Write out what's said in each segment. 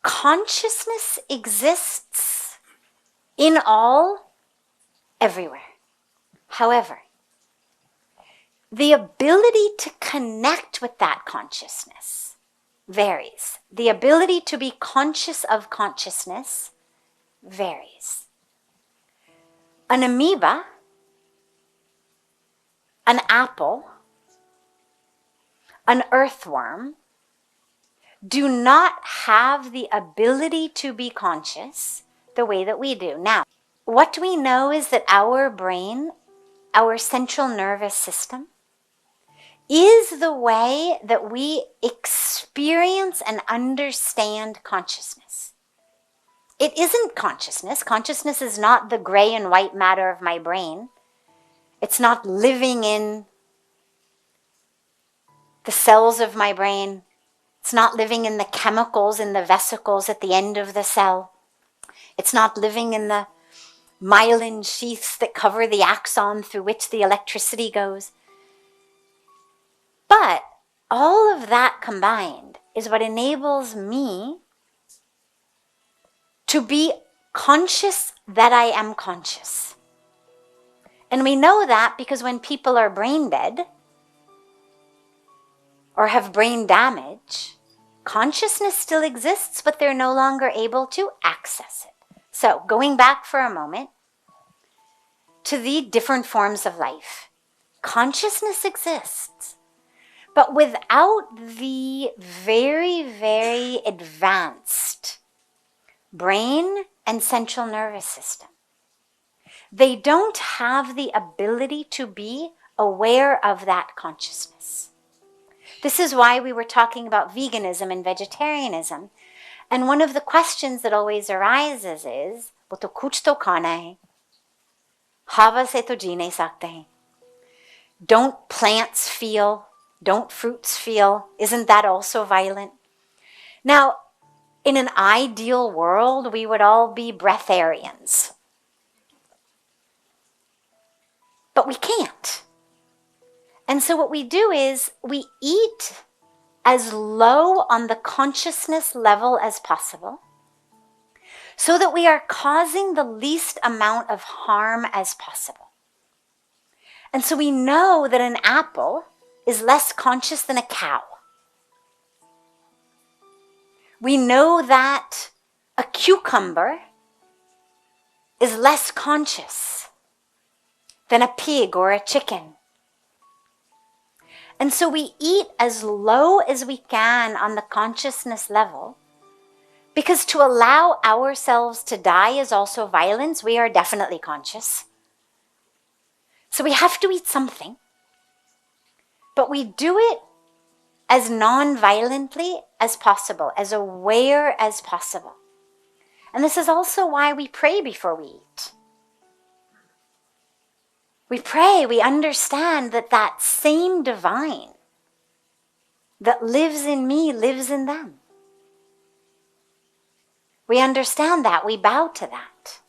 consciousness exists in all, everywhere. However, the ability to connect with that consciousness varies. The ability to be conscious of consciousness varies. An amoeba, an apple, an earthworm do not have the ability to be conscious the way that we do. Now, what we know is that our brain, our central nervous system, is the way that we experience and understand consciousness. It isn't consciousness. Consciousness is not the gray and white matter of my brain. It's not living in the cells of my brain. It's not living in the chemicals in the vesicles at the end of the cell. It's not living in the myelin sheaths that cover the axon through which the electricity goes. But all of that combined is what enables me to be conscious that I am conscious. And we know that because when people are brain dead or have brain damage, consciousness still exists, but they're no longer able to access it. So, going back for a moment to the different forms of life, consciousness exists. But without the very, very advanced brain and central nervous system, they don't have the ability to be aware of that consciousness. This is why we were talking about veganism and vegetarianism. And one of the questions that always arises is, वो तो कुछ तो खाना है, हवा से तो जी नहीं सकते हैं. Don't plants feel? Don't fruits feel? Isn't that also violent? Now, in an ideal world, we would all be breatharians. But we can't. And so what we do is we eat as low on the consciousness level as possible so that we are causing the least amount of harm as possible. And so we know that an apple is less conscious than a cow. We know that a cucumber is less conscious than a pig or a chicken. And so we eat as low as we can on the consciousness level, because to allow ourselves to die is also violence. We are definitely conscious. So we have to eat something. But we do it as non-violently as possible, as aware as possible. And this is also why we pray before we eat. We pray, we understand that that same divine that lives in me lives in them. We understand that, we bow to that.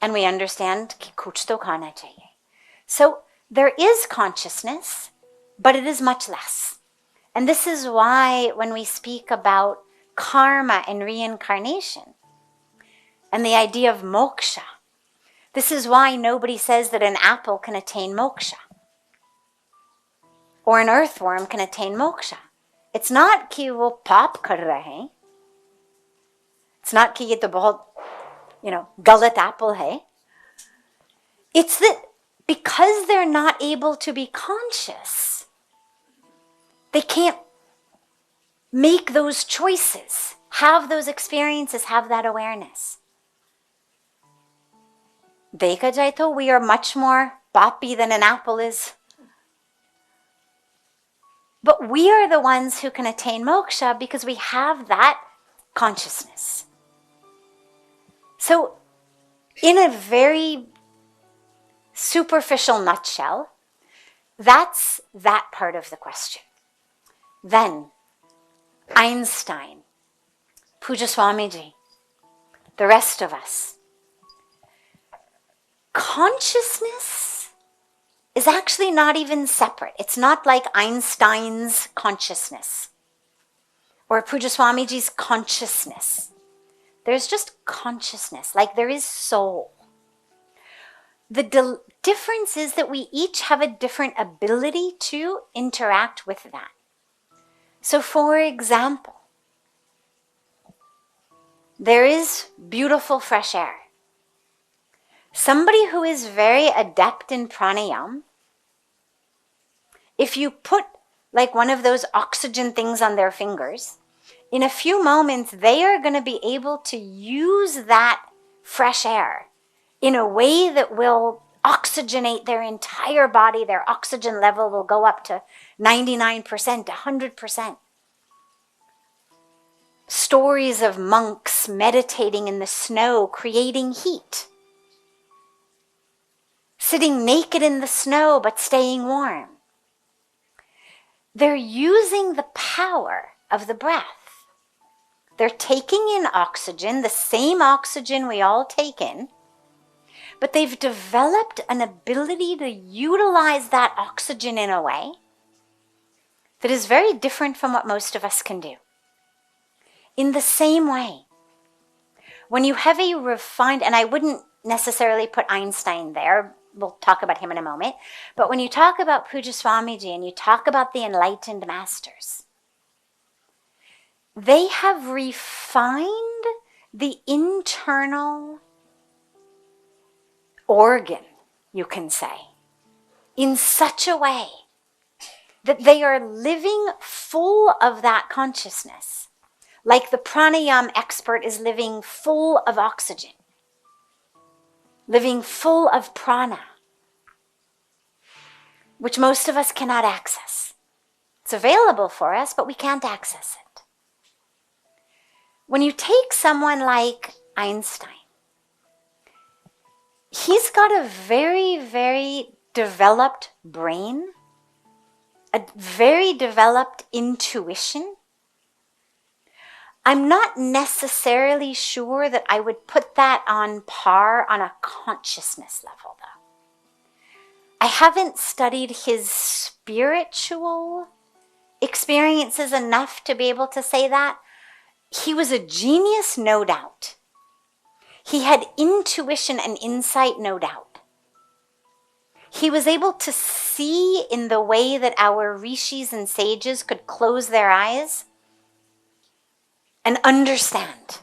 And we understand कि कुछ तो खाना चाहिए. So there is consciousness, but it is much less. And this is why when we speak about karma and reincarnation and the idea of moksha, this is why nobody says that an apple can attain moksha or an earthworm can attain moksha. It's not कि वो पाप कर रहे हैं. It's not कि ये तो बहुत, गलत apple है. It's that because they're not able to be conscious, they can't make those choices, have those experiences, have that awareness. देखा जाए तो we are much more papi than an apple is. But we are the ones who can attain moksha because we have that consciousness. So, in a very superficial nutshell, that's that part of the question. Then, Einstein, Puja Swamiji, the rest of us. Consciousness is actually not even separate. It's not like Einstein's consciousness. or Puja Swamiji's consciousness. There's just consciousness, like there is soul. The difference is that we each have a different ability to interact with that. So for example, there is beautiful fresh air. Somebody who is very adept in pranayama, if you put like one of those oxygen things on their fingers, in a few moments they are going to be able to use that fresh air in a way that will oxygenate their entire body. Their oxygen level will go up to 99%, 100%. Stories of monks meditating in the snow, creating heat. Sitting naked in the snow but staying warm. They're using the power of the breath. They're taking in oxygen, the same oxygen we all take in, but they've developed an ability to utilize that oxygen in a way that is very different from what most of us can do. In the same way, when you have a refined, and I wouldn't necessarily put Einstein there, we'll talk about him in a moment, but when you talk about Puja Swamiji and you talk about the enlightened masters, they have refined the internal organ, you can say, in such a way that they are living full of that consciousness. Like the pranayama expert is living full of oxygen, living full of prana, which most of us cannot access. It's available for us, but we can't access it. When you take someone like Einstein, he's got a very, very developed brain, a very developed intuition. I'm not necessarily sure that I would put that on par on a consciousness level, though. I haven't studied his spiritual experiences enough to be able to say that. He was a genius, no doubt. He had intuition and insight, no doubt. He was able to see in the way that our rishis and sages could close their eyes and understand.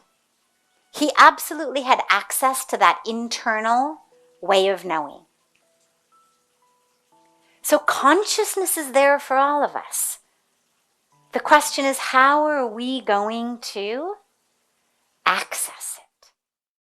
He absolutely had access to that internal way of knowing. So consciousness is there for all of us. The question is, how are we going to access it?